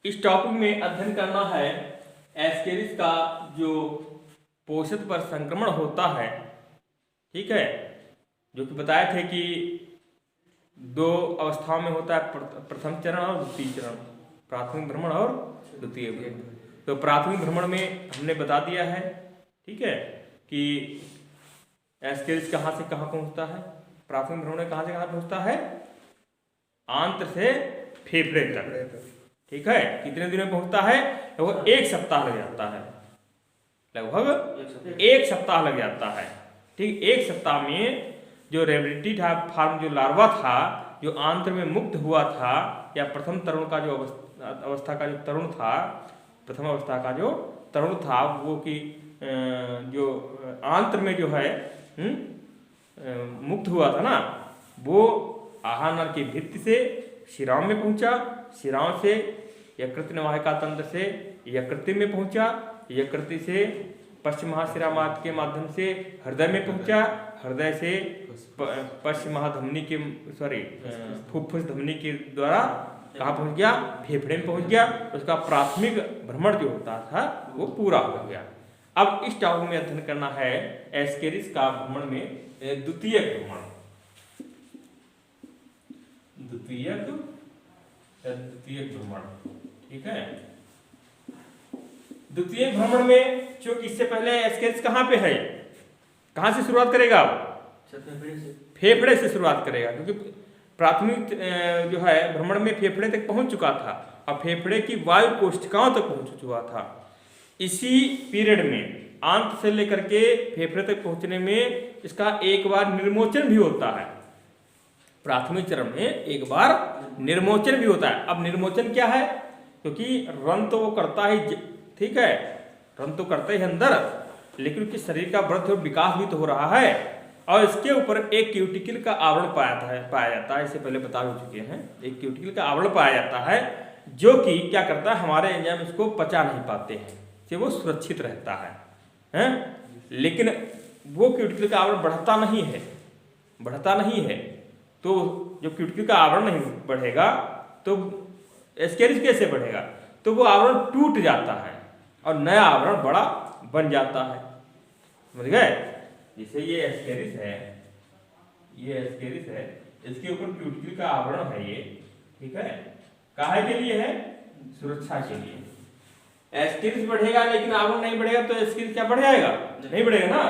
इस टॉपिक में अध्ययन करना है एस्केरिस का जो पोषक पर संक्रमण होता है, ठीक है, जो कि बताए थे कि दो अवस्थाओं में होता है, प्रथम चरण और द्वितीय चरण, प्राथमिक भ्रमण और द्वितीय भ्रमण। तो प्राथमिक भ्रमण में हमने बता दिया है, ठीक है, कि एस्केरिस कहाँ से कहाँ पहुँचता है। प्राथमिक भ्रमण में कहाँ से कहाँ पहुँचता है, आंत्र से फेफड़े तक, ठीक है। कितने दिन में पहुँचता है, लगभग एक सप्ताह लग जाता है, लगभग एक सप्ताह लग जाता है, ठीक। एक सप्ताह में जो रेबिलिटी था, फार्म जो लार्वा था, जो आंत्र में मुक्त हुआ था, या प्रथम तरुण का जो अवस्था का जो तरुण था, प्रथम अवस्था का जो तरुण था, वो कि जो आंत्र में जो है मुक्त हुआ था ना, वो आहार नल की भित्ति से शिराओं में पहुंचा, शिराओं से यकृत नवाहिका तंत्र से यकृति में पहुंचा, यकृति से पश्चिम महाशिरा मार्ग के माध्यम से हृदय में पहुंचा, हृदय से पश्चिम महाधमनी के फुफ्फुस धमनी के द्वारा कहाँ पहुंच गया, फेफड़े में पहुंच गया। उसका प्राथमिक भ्रमण जो होता था वो पूरा हो गया। अब इस टॉपिक में अध्ययन करना है एस्केरिस का भ्रमण में द्वितीय भ्रमण, द्वितीय भ्रमण, ठीक है। द्वितीय भ्रमण में चूंकि इससे पहले एस्केरिस कहाँ पे है, कहाँ से शुरुआत करेगा, फेफड़े से शुरुआत करेगा, क्योंकि प्राथमिक जो है भ्रमण में फेफड़े तक पहुंच चुका था, अब फेफड़े की वायु कोशिकाओं तक पहुंच चुका था। इसी पीरियड में आंत से लेकर के फेफड़े तक पहुंचने में इसका एक बार निर्मोचन भी होता है। प्राथमिक चरण में एक बार निर्मोचन भी होता है। अब निर्मोचन क्या है, क्योंकि रन तो वो करता ही, ठीक है, रन तो करता ही अंदर, लेकिन उसके शरीर का वृद्धि और विकास भी तो हो रहा है, और इसके ऊपर एक क्यूटिकल का आवरण पाया जाता है। इससे पहले बता चुके हैं, एक क्यूटिकल का आवरण पाया जाता है, जो कि क्या करता है, हमारे एंजाइम इसको पचा नहीं पाते हैं, कि वो सुरक्षित रहता है, लेकिन वो क्यूटिकल का आवरण बढ़ता नहीं है। तो जब क्यूटिकल का आवरण नहीं बढ़ेगा तो एस्केरिस कैसे बढ़ेगा, तो वो आवरण टूट जाता है और नया आवरण बड़ा बन जाता है, समझ गए। जैसे ये एस्केरिस है, इसके ऊपर क्यूटिकल का आवरण है ये, ठीक है, काहे के लिए है, सुरक्षा के लिए। एस्केरिस बढ़ेगा लेकिन आवरण नहीं बढ़ेगा तो एस्केरिस क्या बढ़ जाएगा, नहीं बढ़ेगा ना।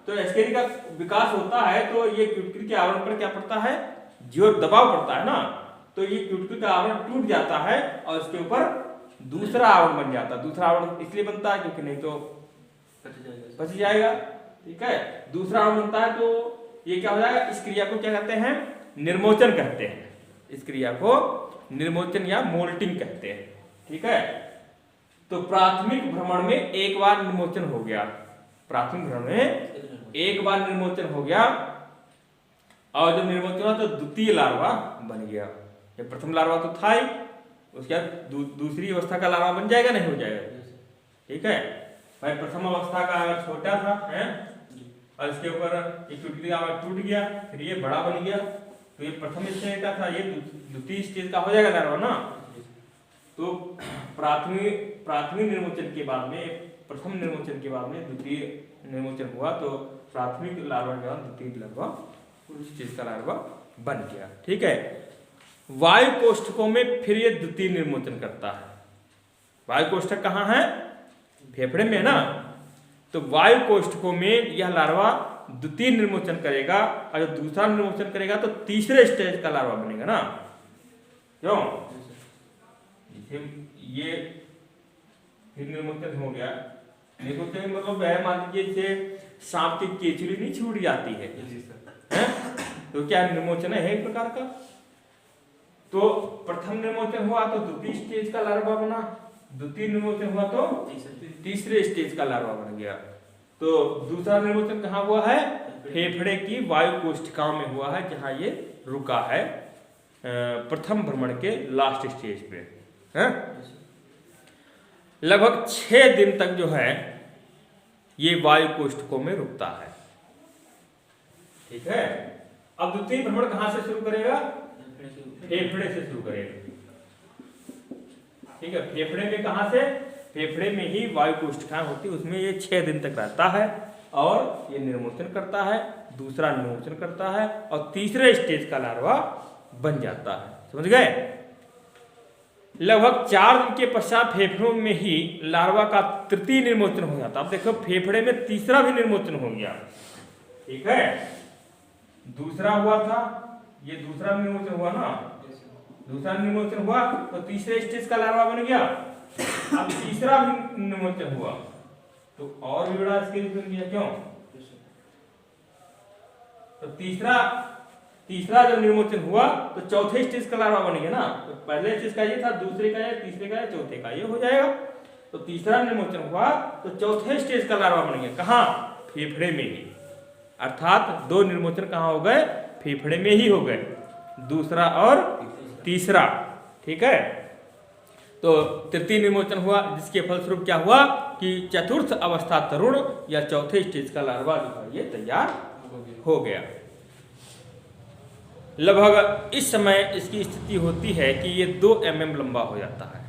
तो एस्केरिस का विकास होता है तो ये क्यूटिकल के आवरण पर क्या पड़ता है, जो दबाव पड़ता है ना, तो ये क्यूटिकल का आवरण टूट जाता है और इसके ऊपर दूसरा आवरण बन जाता है। दूसरा आवरण इसलिए बनता है क्योंकि नहीं तो बच जाएगा, ठीक है। दूसरा आवरण बनता है तो ये क्या हो जाएगा, इस क्रिया को क्या कहते हैं, निर्मोचन कहते हैं। इस क्रिया को निर्मोचन या मोल्टिंग कहते हैं, ठीक है। तो प्राथमिक भ्रमण में एक बार निर्मोचन हो गया, प्राथमिक भ्रमण में एक बार निर्मोचन हो गया, और जब निर्मोचन हुआ तो द्वितीय लार्वा बन गया। जब प्रथम लार्वा तो था ही, उसके बाद दूसरी अवस्था का लार्वा बन जाएगा, नहीं हो जाएगा, ठीक है भाई। प्रथम अवस्था का अगर छोटा था है, और इसके ऊपर एक टूट गया, फिर ये बड़ा बन गया, तो ये प्रथम स्टेज का था, ये द्वितीय स्टेज का हो जाएगा लार्वा ना। तो प्राथमिक निर्मोचन के बाद में, प्रथम निर्मोचन के बाद में द्वितीय निर्मोचन हुआ, तो प्राथमिक लार्वा के बाद द्वितीय लार्वा स्टेज का लार्वा बन गया, ठीक है। वायु कोष्ठकों में फिर ये द्वितीय निर्मोचन करता है। वायु कोष्ठक कहाँ है, फेफड़े में है ना, तो वायु कोष्ठकों में यह लार्वा द्वितीय निर्मोचन करेगा, और जब दूसरा निर्मोचन करेगा तो तीसरे स्टेज का लार्वा बनेगा ना, क्यों, ये फिर निर्मोचन हो गया। निर्मोचन मतलब वह, मान लीजिए सांप की केचुली नहीं छूट जाती है, तो क्या निर्मोचन है एक प्रकार का। तो प्रथम निर्मोचन हुआ तो द्वितीय स्टेज का लार्वा बना, द्वितीय निर्मोचन हुआ तो तीसरे स्टेज का लार्वा बन गया। तो दूसरा निर्मोचन कहाँ हुआ है, फेफड़े की वायु कोशिकाओं में हुआ है, जहां ये रुका है प्रथम भ्रमण के लास्ट स्टेज पे, है? लगभग 6 दिन तक जो है ये वायु कोष्ठकों में रुकता है, ठीक है। अब द्वितीय भ्रमण कहां से शुरू करेगा, फेफड़े से शुरू करेगा। ठीक है। फेफड़े में कहाँ से, फेफड़े में ही वायु कोशिकाएं होती है, उसमें ये 6 दिन तक रहता है और ये निर्मोचन करता है, दूसरा निर्मोचन करता है और तीसरे स्टेज का लार्वा बन जाता है। समझ गए। लगभग 4 दिन के पश्चात फेफड़ों में ही लार्वा का तृतीय निर्मोचन हो जाता है। अब देखो फेफड़े में तीसरा भी निर्मोचन हो गया, ठीक है। दूसरा हुआ था, ये दूसरा निर्मोचन हुआ ना, दूसरा निर्मोचन हुआ तो तीसरे स्टेज का लार्वा बन गया। अब तीसरा भी निर्मोचन हुआ तो और भी बड़ा स्केल बन गया। क्यों? तो तीसरा जब निर्मोचन हुआ तो चौथे स्टेज का लार्वा बन गया ना। तो पहले स्टेज का ये था, दूसरे का ये, तीसरे का ये, चौथे का ये हो जाएगा। तो तीसरा निर्मोचन हुआ तो चौथे स्टेज का लार्वा बन गया। कहाँ? फेफड़े में ही। अर्थात 2 निर्मोचन कहाँ हो गए? फेफड़े में ही हो गए, दूसरा और तीसरा, ठीक है। तो तृतीय निर्मोचन हुआ जिसके फलस्वरूप क्या हुआ कि चतुर्थ अवस्था तरुण या चौथे स्टेज का लार्वा जो है ये तैयार हो गया। लगभग इस समय इसकी स्थिति होती है कि ये 2 mm लंबा हो जाता है।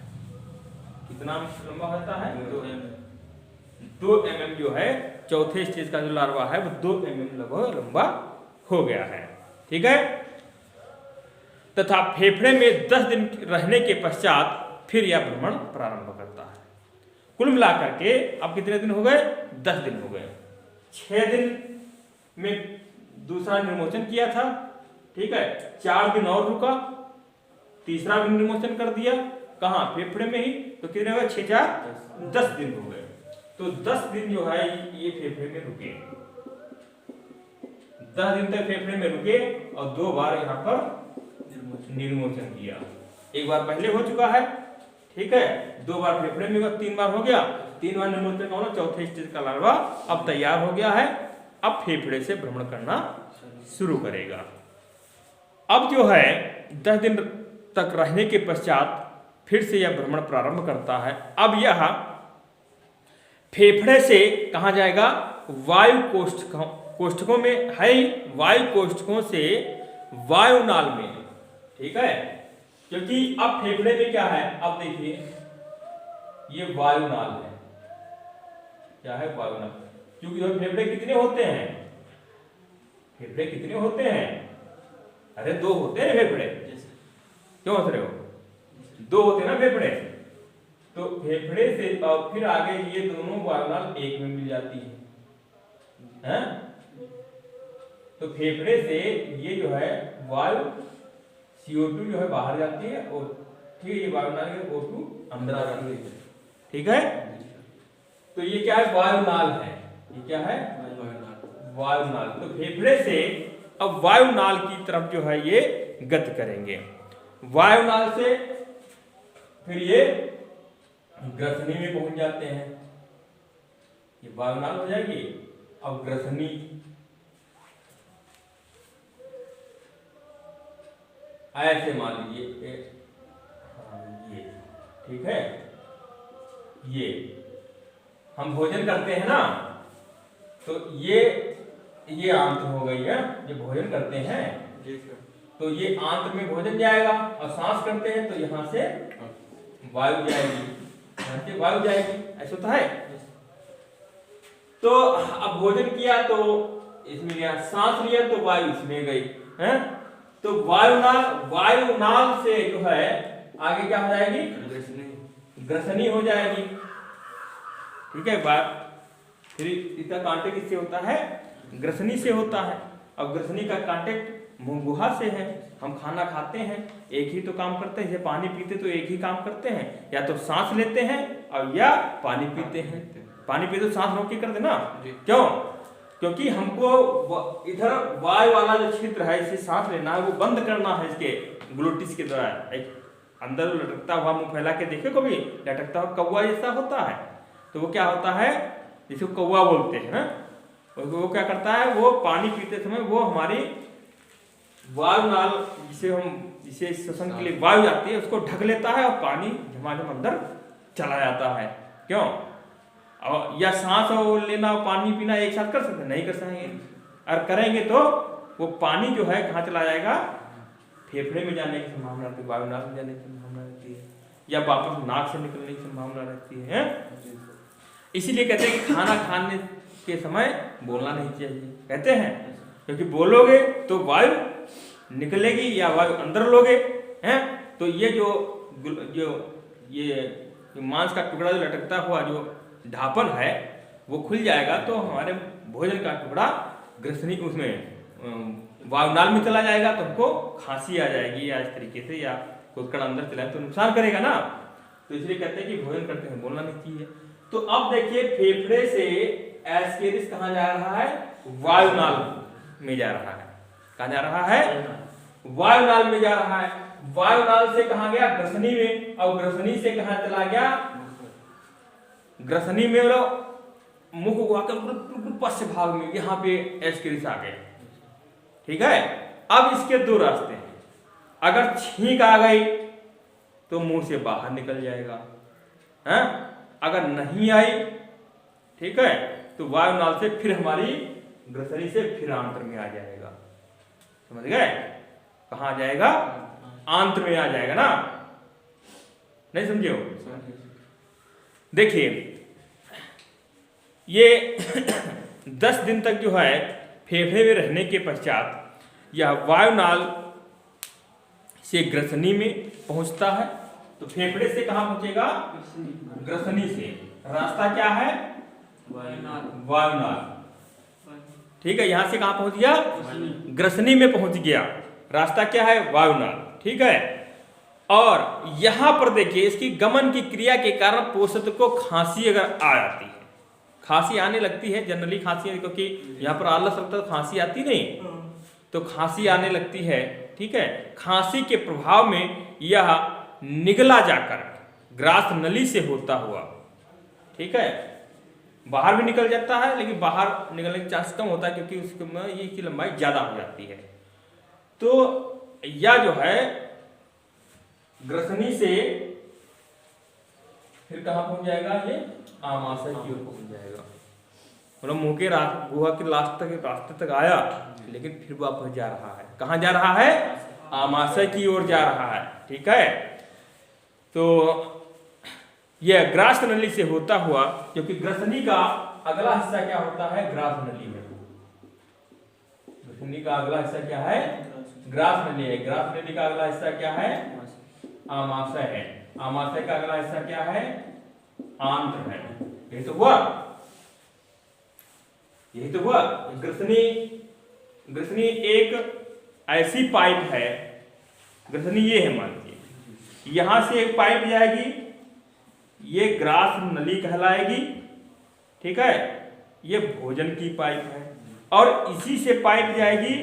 कितना लंबा होता है? 2 mm जो है चौथे स्टेज का जो लार्वा है वो 2 mm लगभग लंबा हो गया है, ठीक है। तथा फेफड़े में 10 दिन रहने के पश्चात फिर यह भ्रमण प्रारंभ करता है। कुल मिलाकर के अब कितने दिन हो गए? 10 दिन हो गए। 6 दिन में दूसरा निर्मोचन किया था, ठीक है। 4 दिन और रुका, तीसरा भी निर्मोचन कर दिया। कहाँ? फेफड़े में ही। तो कितने हो गए? 6 4 10 दिन हो गए। तो 10 दिन जो है ये फेफड़े में रुके, 10 दिन तक फेफड़े में रुके और 2 बार यहाँ पर निर्मोचन किया। एक बार पहले हो चुका है, ठीक है, 2 बार फेफड़े में हुआ, 3 बार हो गया, 3 बार निर्मोचन का होना, चौथे स्टेज का लार्वा अब तैयार हो गया है। अब फेफड़े से भ्रमण करना शुरू करेगा। अब जो है 10 दिन तक रहने के पश्चात फिर से यह भ्रमण प्रारंभ करता है। अब यह फेफड़े से कहाँ जाएगा? वायु कोष्ठकों में है, वायु कोष्ठकों से वायुनाल में, ठीक है। क्योंकि अब फेफड़े में क्या है? अब देखिए ये वायुनाल है। क्या है? वायुनाल। क्योंकि फेफड़े कितने होते हैं? फेफड़े कितने होते हैं? अरे 2 होते हैं फेफड़े। क्यों हंस रहे हो? 2 होते हैं ना फेफड़े। तो फेफड़े से और फिर आगे ये दोनों वायुनाल एक में मिल जाती है। तो फेफड़े से ये जो है वायु CO2 जो है बाहर जाती है और ठीक है ये वायुनाल है, O2 अंदर आ जाती है, ठीक है। तो ये क्या है? वायुनाल है। ये क्या है? वायुनाल। तो फेफड़े से अब वायुनाल की तरफ जो है ये गति करेंगे। वायुनाल से फिर ये ग्रसनी में पहुंच जाते हैं। ये वायुनाल हो जाएगी। अब ग्रसनी, ऐसे मान लीजिए ये, ठीक है। ये हम भोजन करते हैं ना, तो ये आंत हो गई है। ये भोजन करते हैं तो ये आंत में भोजन जाएगा और सांस करते हैं तो यहाँ से वायु जाएगी, यहाँ से वायु जाएगी। ऐसा होता है। तो अब भोजन किया तो इसमें लिया, सांस लिया तो वायु इसमें गई है। तो वायुनाल से जो है आगे क्या हो जाएगी? ग्रसनी हो जाएगी, ठीक है। बात फिर इसका कांटेक्ट किससे होता है? ग्रसनी से होता है। अब ग्रसनी का कांटेक्ट मुंह गुहा से है। हम खाना खाते हैं, एक ही तो काम करते हैं। पानी पीते तो एक ही काम करते हैं, या तो सांस लेते हैं और या पानी पीते हैं। पानी पीते तो सांस रोक के करते ना। क्यों? क्योंकि हमको इधर वायु वाला जो क्षेत्र है इसे सांस लेना है, वो बंद करना है इसके ग्लोटिस के द्वारा। एक अंदर लटकता हुआ मुंह फैला के देखे, कभी लटकता हुआ कौवा जैसा होता है। तो वो क्या होता है? जिसे कौवा बोलते हैं ना, वो क्या करता है? वो पानी पीते समय वो हमारी वायुनाल जिसे श्वसन के लिए वायु जाती है उसको ढक लेता है और पानी हमारे अंदर चला जाता है। क्यों? और या सांस और लेना और पानी पीना एक साथ कर सकते? नहीं कर सकेंगे। और करेंगे तो वो पानी जो है कहाँ चला जाएगा? फेफड़े में जाने की संभावना रहती है, वायुनाल में जाने की संभावना रहती है। या वापस नाक से निकलने की संभावना रहती है। इसीलिए कहते हैं कि खाना खाने के समय बोलना नहीं चाहिए, कहते हैं, क्योंकि बोलोगे तो वायु निकलेगी या वायु अंदर लोगे हैं, तो ये जो मांस का टुकड़ा जो लटकता हुआ जो ढापन है वो खुल जाएगा, तो हमारे भोजन का टुकड़ा ग्रसनी उसमें वायुनाल में चला जाएगा, तो हमको खांसी आ जाएगी या इस तरीके से, या कोई कण अंदर चला तो नुकसान करेगा ना। तो इसलिए कहते हैं कि भोजन करते हैं बोलना नहीं चाहिए। तो अब देखिए फेफड़े से एस्केरिस कहाँ जा रहा है? वायुनाल में जा रहा है। कहाँ जा रहा है? वायुनाल में जा रहा है। वायुनाल से कहाँ गया? ग्रसनी में। और ग्रसनी से कहाँ चला गया? ग्रसनी में मुख को आकर बिल्कुल पश्च भाग में यहाँ पे एस्केरिस आ गया। ठीक है, अब इसके दो रास्ते हैं। अगर छींक आ गई तो मुंह से बाहर निकल जाएगा, हैं? अगर नहीं आई, ठीक है, तो वायुनाल से फिर हमारी ग्रसनी से फिर आंत्र में आ जाएगा। समझ गए? कहाँ आ जाएगा? आंत्र में आ जाएगा ना। नहीं समझे हो? देखिए ये 10 दिन तक जो है फेफड़े में रहने के पश्चात यह वायुनाल से ग्रसनी में पहुंचता है। तो फेफड़े से कहां पहुंचेगा? ग्रसनी से। रास्ता क्या है? वायुनाल। ठीक है, यहां से कहां पहुंच गया? ग्रसनी में पहुंच गया। रास्ता क्या है? वायुनाल। ठीक है, और यहां पर देखिए इसकी गमन की क्रिया के कारण पोषक को खांसी अगर आ जाती है, खांसी आने लगती है, जनरली खांसी, क्योंकि यहाँ पर आलस लगता है तो खांसी आती नहीं, तो खांसी आने लगती है। ठीक है, खांसी के प्रभाव में यह निगला जाकर ग्रास नली से होता हुआ, ठीक है, बाहर भी निकल जाता है, लेकिन बाहर निकलने का चांस कम होता है क्योंकि उसमें ये की लंबाई ज्यादा हो जाती है। तो यह जो है ग्रसनी से फिर कहां पहुंच जाएगा? ये आमाशय की ओर पहुंच जाएगा। मतलब मुंह के गुहा के लास्ट तक रास्ते तक आया, लेकिन फिर वापस जा रहा है। कहां जा रहा है? आमाशय की ओर जा रहा है। ठीक है, तो यह ग्रास नली से होता हुआ, क्योंकि ग्रसनी का अगला हिस्सा क्या होता है? ग्रास नली में। ग्रसनी का अगला हिस्सा क्या है? ग्रास नली है। ग्रास नली का अगला हिस्सा क्या है? आमाशय है। आमाशय का अगला हिस्सा क्या है? आंत्र है। यही तो हुआ, यही तो हुआ। ग्रसनी एक ऐसी पाइप है, ग्रसनी ये है, मान लीजिए यहां से एक पाइप जाएगी, ये ग्रास नली कहलाएगी। ठीक है, ये भोजन की पाइप है, और इसी से पाइप जाएगी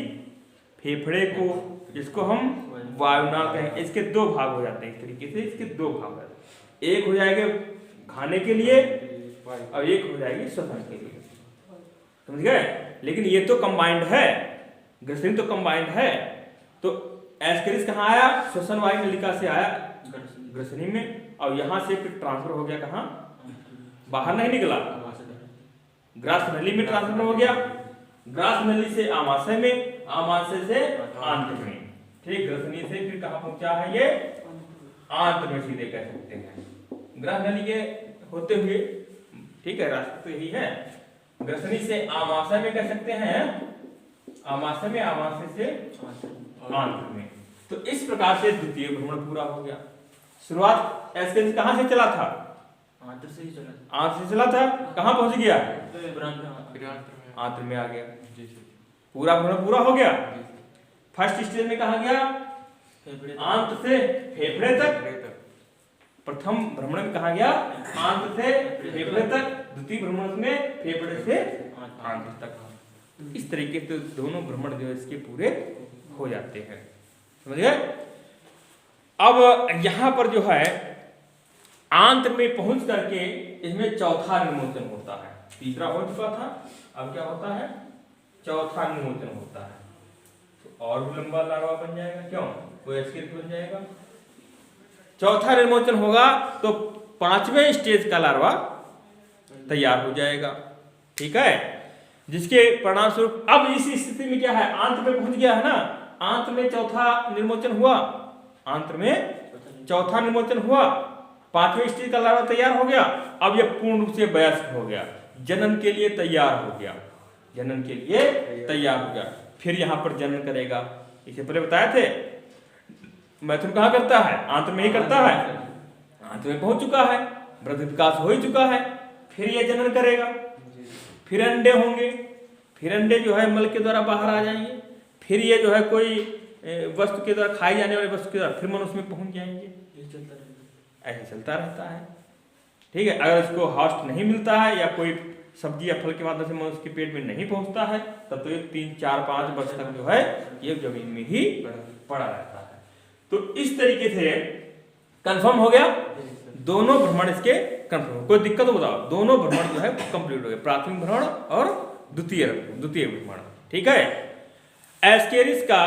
फेफड़े को, जिसको हम वायुनाल कहें। इसके दो भाग हो जाते हैं इस तरीके से, इसके दो भाग हो जाते हैं। एक हो जाएगा खाने के लिए और एक हो जाएगी श्वसन के लिए। समझ गए? लेकिन ये तो कंबाइंड है, ग्रसनी तो कंबाइंड है। तो एस्केरिस कहाँ आया? श्वसन वायु नलिका से आया ग्रसनी में, और यहां से फिर ट्रांसफर हो गया कहाँ? बाहर नहीं निकला, ग्रास नली में ट्रांसफर हो गया। ग्रास नली से आमाशय में, आमाशय से आंत्र में। ठीक, ग्रसनी से फिर कहाँ पहुंचा है? ये आंत्र में सीधे कह सकते हैं, ग्रास नली के होते हुए। ठीक है, रास्ता तो यही है। ग्रसनी से आमाशय में कह सकते हैं, आमाशय में, आमाशय से आंत्र में। तो इस प्रकार से द्वितीय भ्रमण पूरा हो गया। शुरुआत एस्केरिस कहां से चला था? आंत्र से ही चला था। आंत्र से चला था, कहां पहुंच गया? आंत्र में आ गया। पूरा भ्रमण पूरा हो गया। फर्स्ट स्टेज में कहा गया? आंत्र से फेफड़े तक। प्रथम भ्रमण में कहा गया? आंत्र से फेफड़े तक। द्वितीय भ्रमण में फेफड़े से आंत्र तक। इस तरीके से दोनों भ्रमण जो इसके पूरे हो जाते हैं। समझ गए? अब यहां पर जो है आंत्र में पहुंच करके इसमें चौथा निमोचन होता है। तीसरा हो चुका था, अब क्या होता है? चौथा निमोचन होता है। तो और भी लंबा लार्वा बन जाएगा। क्यों? कोई एस्केरिस बन जाएगा। चौथा निमोचन होगा तो 5वें स्टेज का लार्वा तैयार हो जाएगा। ठीक है, जिसके परिणाम स्वरूप अब इस स्थिति में क्या है? आंत्र में पहुंच गया है ना। आंत्र में चौथा निर्मोचन हुआ, आंत्र में चौथा निर्मोचन हुआ, 5वें स्टेज का लार्वा तैयार हो गया, अब ये पूर्ण रूप से वयस्क हो गया, जनन के लिए तैयार हो गया, जनन के लिए तैयार हो गया। फिर यहाँ पर जनन करेगा। इसे पहले बताए थे मैथुन कहाँ करता है, आंत्र में ही करता है, आंत्र में पहुंच चुका है, वृद्धि विकास हो ही चुका है। फिर ये जनन करेगा, फिर अंडे होंगे, फिर अंडे जो है मल के द्वारा बाहर आ जाएंगे, फिर ये जो है कोई वस्तु के द्वारा खाई जाने वाली वस्तु के द्वारा फिर मनुष्य में पहुंच जाएंगे। ऐसे चलता रहता है, ठीक है। अगर इसको हॉस्ट नहीं मिलता है या कोई सब्जी या फल के माध्यम से मनुष्य के पेट में नहीं पहुंचता है, तब तो ये 3, 4, 5 वर्ष तक जो है ये जमीन में ही पड़ा रहता है। तो इस तरीके से कंफर्म हो गया, दोनों भ्रमण इसके कंफर्म। कोई दिक्कत हो बताओ, दोनों भ्रमण जो है कंप्लीट हो गए, प्राथमिक भ्रमण और द्वितीय भ्रमण, ठीक है। एस्केरिस का,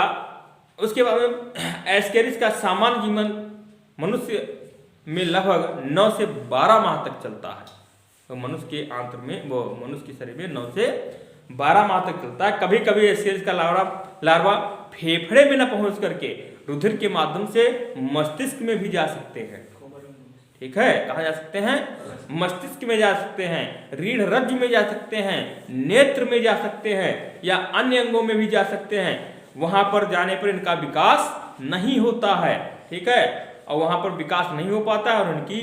उसके बाद में एस्केरिस का सामान्य जीवन मनुष्य में लगभग 9 से 12 माह तक चलता है। तो मनुष्य के आंत्र में, वो मनुष्य के शरीर में 9 से 12 माह तक चलता है। कभी कभी एस्केरिस का लार्वा फेफड़े में न पहुंच करके रुधिर के माध्यम से मस्तिष्क में भी जा सकते हैं, ठीक है। कहाँ जा सकते हैं, मस्तिष्क में जा सकते हैं, रीढ़ रज्जु में जा सकते हैं, नेत्र में जा सकते हैं, या अन्य अंगों में भी जा सकते हैं। वहां पर जाने पर इनका विकास नहीं होता है, ठीक है, और वहां पर विकास नहीं हो पाता है और इनकी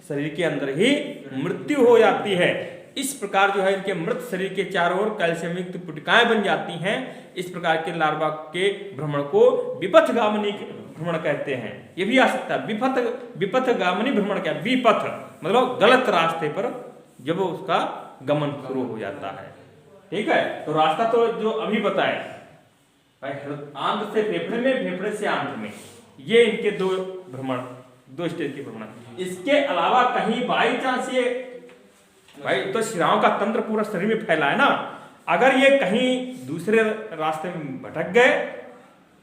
शरीर के अंदर ही मृत्यु हो जाती है। इस प्रकार जो है इनके मृत शरीर के चारों ओर कैल्शियम युक्त पुटिकाएं बन जाती हैं। इस प्रकार के लार्वा के भ्रमण को विपथगामिनी भ्रमण कहते हैं। ये भी आ सकता है विपथगामिनी भ्रमण, क्या विपथ मतलब गलत रास्ते पर जब उसका गमन शुरू हो जाता है, ठीक है। तो रास्ता तो जो अभी बताए, आंत्र से फेफड़े में, फेफड़े से आंत्र में, ये इनके 2 भ्रमण, 2 स्टेज के भ्रमण। इसके अलावा कहीं बाई चांस ये भाई तो शिराओं का तंत्र पूरा शरीर में फैला है ना, अगर ये कहीं दूसरे रास्ते में भटक गए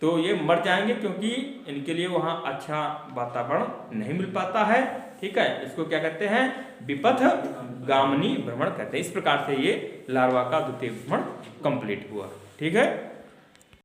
तो ये मर जाएंगे, क्योंकि इनके लिए वहां अच्छा वातावरण नहीं मिल पाता है, ठीक है। इसको क्या कहते हैं, विपथगामिनी भ्रमण कहते हैं। इस प्रकार से ये लार्वा का द्वितीय भ्रमण कंप्लीट हुआ, ठीक है।